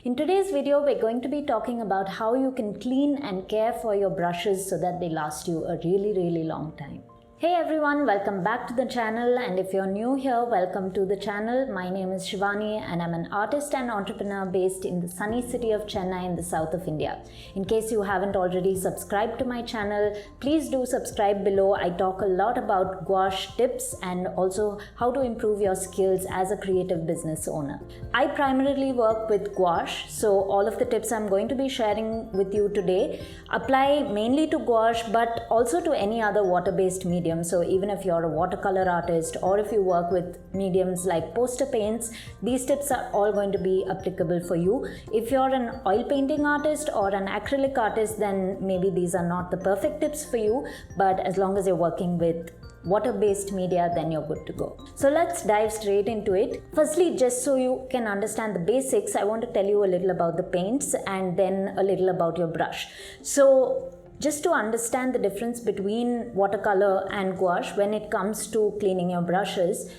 In today's video, we're going to be talking about how you can clean and care for your brushes so that they last you a really long time. Hey everyone, welcome back to the channel, and if you're new here, welcome to the channel. My name is Shivani and I'm an artist and entrepreneur based in the sunny city of Chennai in the south of India. In case you haven't already subscribed to my channel, please do subscribe below. I talk a lot about gouache tips and also how to improve your skills as a creative business owner. I primarily work with gouache, so all of the tips I'm going to be sharing with you today apply mainly to gouache but also to any other water-based medium. So even if you're a watercolor artist or if you work with mediums like poster paints, these tips are all going to be applicable for you. If you're an oil painting artist or an acrylic artist, then maybe these are not the perfect tips for you, but as long as you're working with water-based media, then you're good to go. So let's dive straight into it. Firstly, just so you can understand the basics, I want to tell you a little about the paints and then a little about your brush. So just to understand the difference between watercolor and gouache when it comes to cleaning your brushes,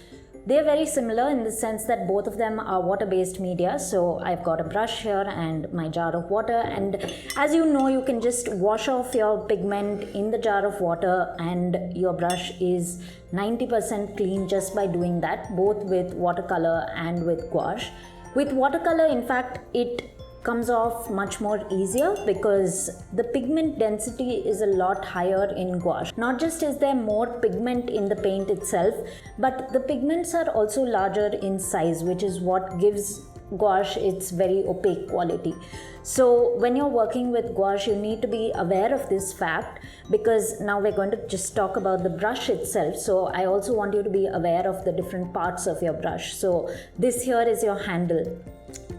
they're very similar in the sense that both of them are water-based media. So I've got a brush here and my jar of water, and as you know, you can just wash off your pigment in the jar of water and your brush is 90% clean just by doing that, both with watercolor and with gouache. With watercolor, in fact, it comes off much more easier because the pigment density is a lot higher in gouache. Not just is there more pigment in the paint itself, but the pigments are also larger in size, which is what gives gouache its very opaque quality. So when you're working with gouache, you need to be aware of this fact, because now we're going to just talk about the brush itself. So I also want you to be aware of the different parts of your brush. So this here is your handle.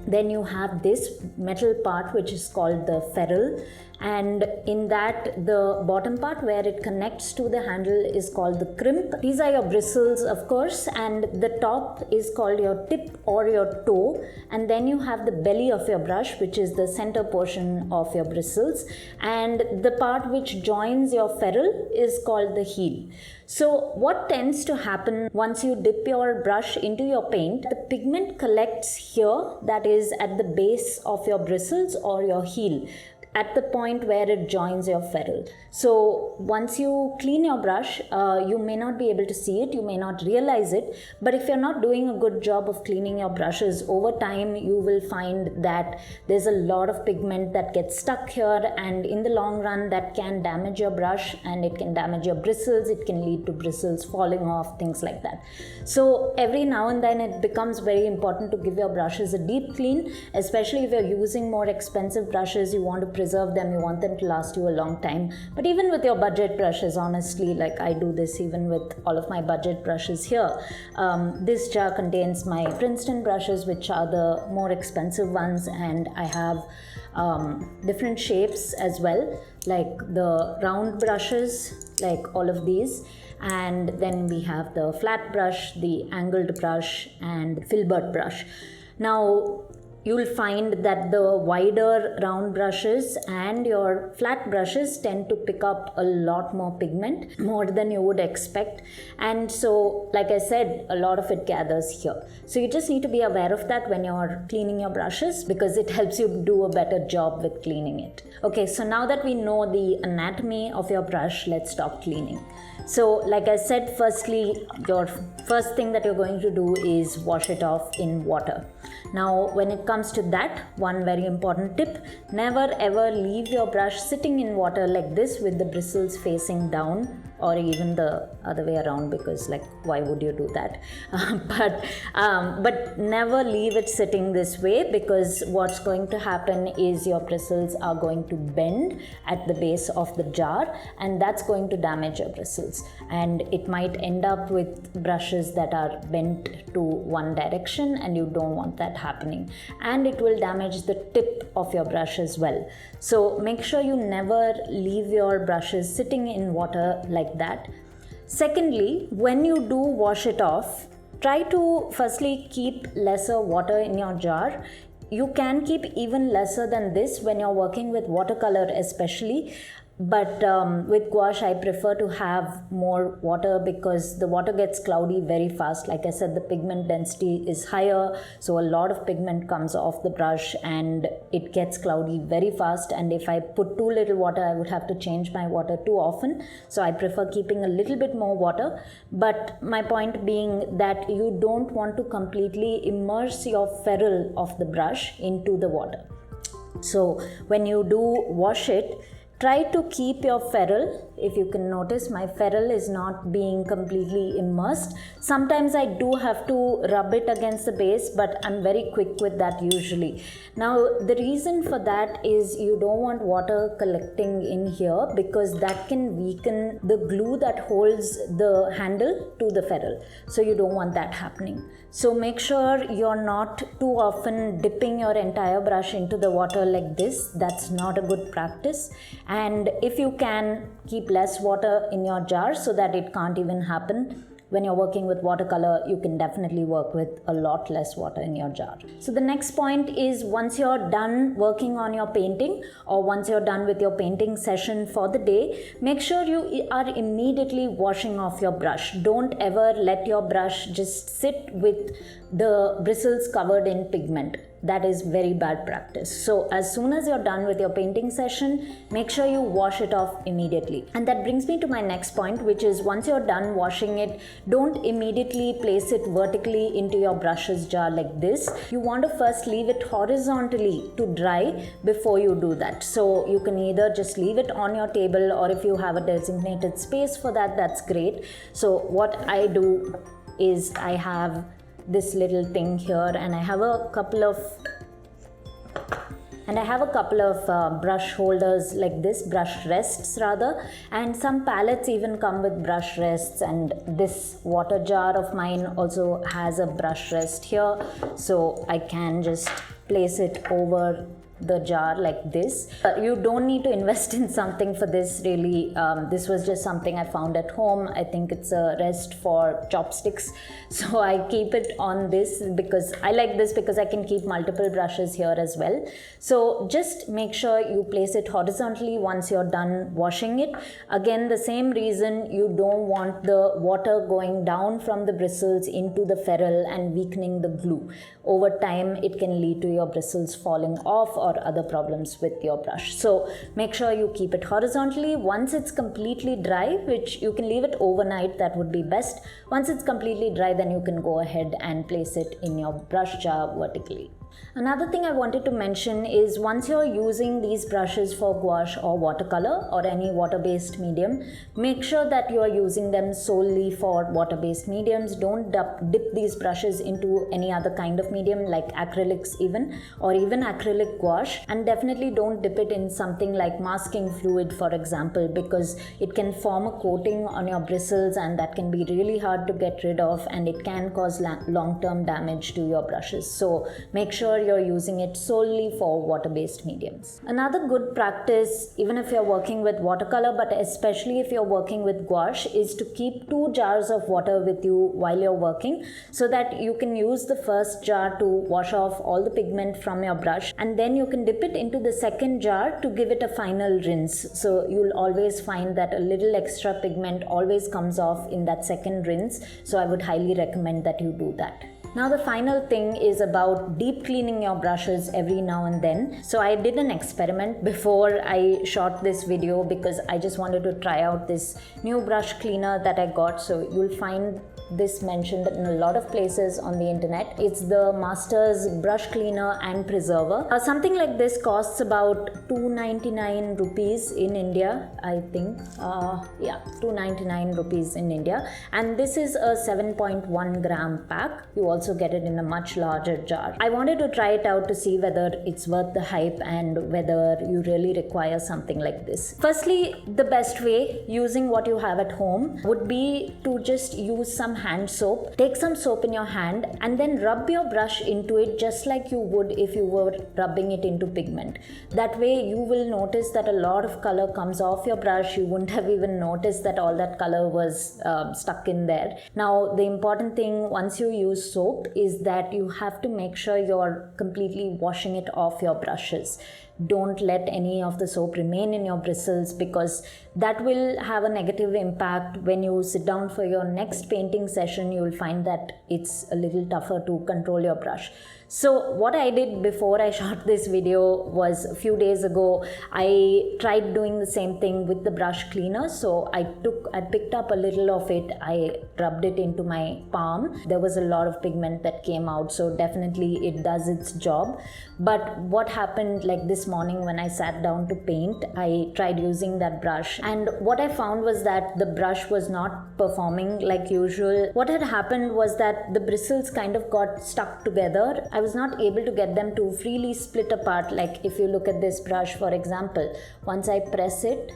Then you have this metal part which is called the ferrule, and in that the bottom part where it connects to the handle is called the crimp. These are your bristles, of course, and the top is called your tip or your toe, and then you have the belly of your brush, which is the center portion of your bristles, and the part which joins your ferrule is called the heel. So what tends to happen once you dip your brush into your paint, the pigment collects here, that is at the base of your bristles or your heel, at the point where it joins your ferrule. So once you clean your brush, you may not be able to see it, you may not realize it, but if you're not doing a good job of cleaning your brushes, over time you will find that there's a lot of pigment that gets stuck here, and in the long run that can damage your brush and it can damage your bristles, it can lead to bristles falling off, things like that. So every now and then it becomes very important to give your brushes a deep clean, especially if you're using more expensive brushes. You want to preserve them, you want them to last you a long time. But even with your budget brushes, honestly, like I do this even with all of my budget brushes here. This jar contains my Princeton brushes, which are the more expensive ones, and I have different shapes as well, like the round brushes, like all of these, and then we have the flat brush, the angled brush, and filbert brush. Now you'll find that the wider round brushes and your flat brushes tend to pick up a lot more pigment, more than you would expect, and so like I said, a lot of it gathers here. So you just need to be aware of that when you're cleaning your brushes, because it helps you do a better job with cleaning it. Okay, so now that we know the anatomy of your brush, let's talk cleaning. So like I said, firstly, your first thing that you're going to do is wash it off in water. Now when it comes to that, one very important tip: never ever leave your brush sitting in water like this with the bristles facing down, or even the other way around, because like why would you do that? But never leave it sitting this way, because what's going to happen is your bristles are going to bend at the base of the jar, and that's going to damage your bristles, and it might end up with brushes that are bent to one direction, and you don't want that happening, and it will damage the tip of your brush as well. So make sure you never leave your brushes sitting in water like that. Secondly, when you do wash it off, try to firstly keep lesser water in your jar. You can keep even lesser than this when you're working with watercolor especially, But with gouache, I prefer to have more water because the water gets cloudy very fast. Like I said, the pigment density is higher, so a lot of pigment comes off the brush and it gets cloudy very fast. And if I put too little water, I would have to change my water too often. So I prefer keeping a little bit more water. But my point being that you don't want to completely immerse your ferrule of the brush into the water. So when you do wash it, try to keep your ferrule. If you can notice, my ferrule is not being completely immersed. Sometimes I do have to rub it against the base, but I'm very quick with that usually. Now, the reason for that is you don't want water collecting in here because that can weaken the glue that holds the handle to the ferrule. So you don't want that happening. So make sure you're not too often dipping your entire brush into the water like this. That's not a good practice. And if you can, keep less water in your jar so that it can't even happen. When you're working with watercolor, you can definitely work with a lot less water in your jar. So the next point is, once you're done working on your painting or once you're done with your painting session for the day, make sure you are immediately washing off your brush. Don't ever let your brush just sit with the bristles covered in pigment. That is very bad practice. So as soon as you're done with your painting session, make sure you wash it off immediately. And that brings me to my next point, which is once you're done washing it, don't immediately place it vertically into your brushes jar like this. You want to first leave it horizontally to dry before you do that. So you can either just leave it on your table, or if you have a designated space for that, that's great. So what I do is I have this little thing here, and I have a couple of brush holders like this, brush rests rather, and some palettes even come with brush rests, and this water jar of mine also has a brush rest here, so I can just place it over the jar like this. You don't need to invest in something for this really. This was just something I found at home. I think it's a rest for chopsticks, so I keep it on this because I like this because I can keep multiple brushes here as well. So just make sure you place it horizontally once you're done washing it. Again, the same reason, you don't want the water going down from the bristles into the ferrule and weakening the glue. Over time, it can lead to your bristles falling off or other problems with your brush. So make sure you keep it horizontally. Once it's completely dry, which you can leave it overnight, that would be best. Once it's completely dry, then you can go ahead and place it in your brush jar vertically. Another thing I wanted to mention is, once you're using these brushes for gouache or watercolor or any water-based medium, make sure that you are using them solely for water-based mediums. Don't dip these brushes into any other kind of medium like acrylics even, or even acrylic gouache, and definitely don't dip it in something like masking fluid, for example, because it can form a coating on your bristles and that can be really hard to get rid of, and it can cause long-term damage to your brushes. So make sure you're using it solely for water-based mediums. Another good practice, even if you're working with watercolor, but especially if you're working with gouache, is to keep 2 jars of water with you while you're working, so that you can use the first jar to wash off all the pigment from your brush, and then you can dip it into the second jar to give it a final rinse. So you'll always find that a little extra pigment always comes off in that second rinse, so I would highly recommend that you do that. Now the final thing is about deep cleaning your brushes every now and then. So I did an experiment before I shot this video because I just wanted to try out this new brush cleaner that I got. So you'll find this mentioned in a lot of places on the internet. It's the Masters brush cleaner and preserver. Something like this costs about 299 rupees in India, I think. 299 rupees in India, and this is a 7.1 gram pack. You also get it in a much larger jar. I wanted to try it out to see whether it's worth the hype and whether you really require something like this. Firstly, the best way, using what you have at home, would be to just use some hand soap. Take some soap in your hand and then rub your brush into it just like you would if you were rubbing it into pigment. That way you will notice that a lot of color comes off your brush. You wouldn't have even noticed that all that color was stuck in there. Now the important thing once you use soap is that you have to make sure you're completely washing it off your brushes. don't let any of the soap remain in your bristles, because that will have a negative impact. When you sit down for your next painting session, you will find that it's a little tougher to control your brush. So what I did before I shot this video was, a few days ago I tried doing the same thing with the brush cleaner. So I picked up a little of it, I rubbed it into my palm. There was a lot of pigment that came out, so definitely it does its job. But what happened, like this morning when I sat down to paint, I tried using that brush, and what I found was that the brush was not performing like usual. What had happened was that the bristles kind of got stuck together. I was not able to get them to freely split apart. Like if you look at this brush, for example, once I press it,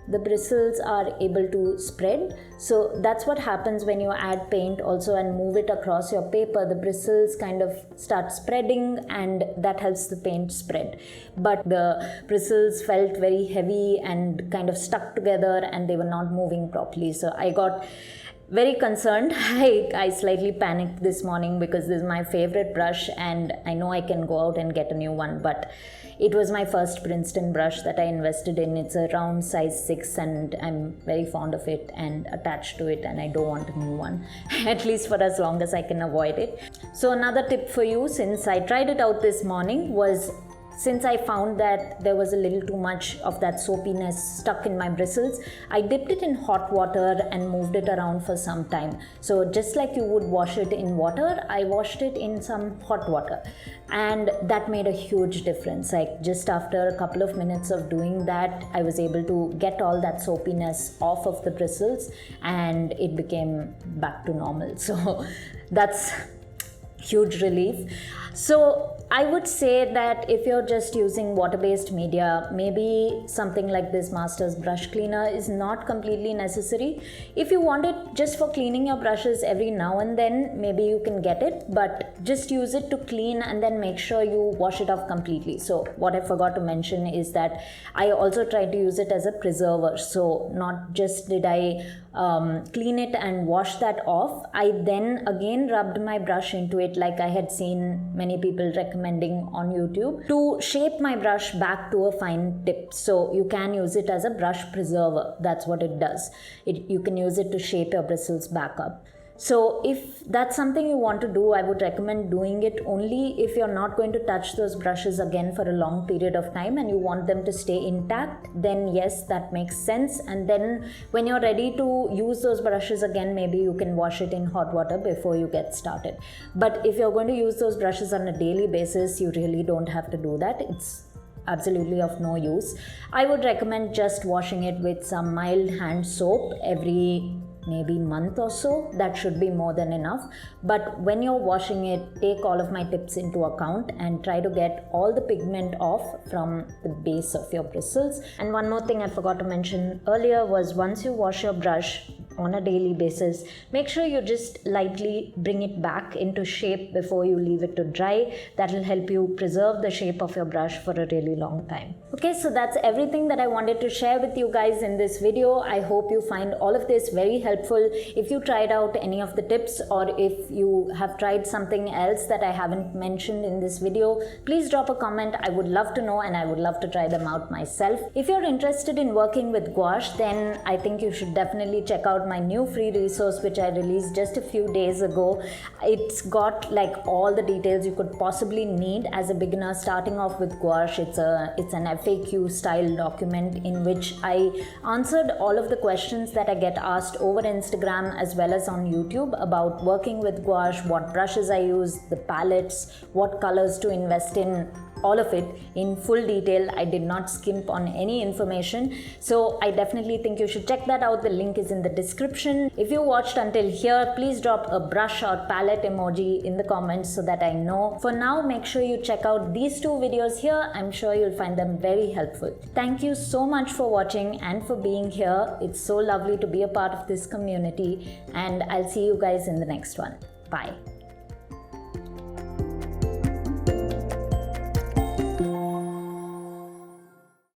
the bristles are able to spread. So that's what happens when you add paint also and move it across your paper. The bristles kind of start spreading, and that helps the paint spread. But the bristles felt very heavy and kind of stuck together, and they were not moving properly. So I got very concerned. I slightly panicked this morning, because this is my favorite brush and I know I can go out and get a new one, but it was my first Princeton brush that I invested in. It's a round size 6 and I'm very fond of it and attached to it, and I don't want a new one at least for as long as I can avoid it. So another tip for you, since I tried it out this morning, was, since I found that there was a little too much of that soapiness stuck in my bristles, I dipped it in hot water and moved it around for some time. So just like you would wash it in water, I washed it in some hot water, and that made a huge difference. Like just after a couple of minutes of doing that, I was able to get all that soapiness off of the bristles and it became back to normal. So that's huge relief. So I would say that if you're just using water-based media, maybe something like this Masters brush cleaner is not completely necessary. If you want it just for cleaning your brushes every now and then, maybe you can get it, but just use it to clean and then make sure you wash it off completely. So what I forgot to mention is that I also tried to use it as a preserver. So not just did I clean it and wash that off, I then again rubbed my brush into it, like I had seen many people recommending on YouTube, to shape my brush back to a fine tip. So you can use it as a brush preserver. That's what it does. You can use it to shape your bristles back up. So if that's something you want to do, I would recommend doing it only if you're not going to touch those brushes again for a long period of time and you want them to stay intact. Then yes, that makes sense. And then when you're ready to use those brushes again, maybe you can wash it in hot water before you get started. But if you're going to use those brushes on a daily basis, you really don't have to do that. It's absolutely of no use. I would recommend just washing it with some mild hand soap every maybe month or so. That should be more than enough. But when you're washing it, take all of my tips into account and try to get all the pigment off from the base of your bristles. And one more thing I forgot to mention earlier was, once you wash your brush on a daily basis, make sure you just lightly bring it back into shape before you leave it to dry. That will help you preserve the shape of your brush for a really long time. Okay, so that's everything that I wanted to share with you guys in this video. I hope you find all of this very helpful. If you tried out any of the tips, or if you have tried something else that I haven't mentioned in this video, please drop a comment. I would love to know, and I would love to try them out myself. If you're interested in working with gouache, then I think you should definitely check out my new free resource which I released just a few days ago. It's got like all the details you could possibly need as a beginner starting off with gouache. It's an FAQ style document in which I answered all of the questions that I get asked over Instagram as well as on YouTube about working with gouache, what brushes I use, the palettes, what colors to invest in, all of it in full detail. I did not skimp on any information. So I definitely think you should check that out. The link is in the description. If you watched until here, please drop a brush or palette emoji in the comments so that I know. For now, make sure you check out these two videos here. I'm sure you'll find them very helpful. Thank you so much for watching and for being here. It's so lovely to be a part of this community, and I'll see you guys in the next one. Bye.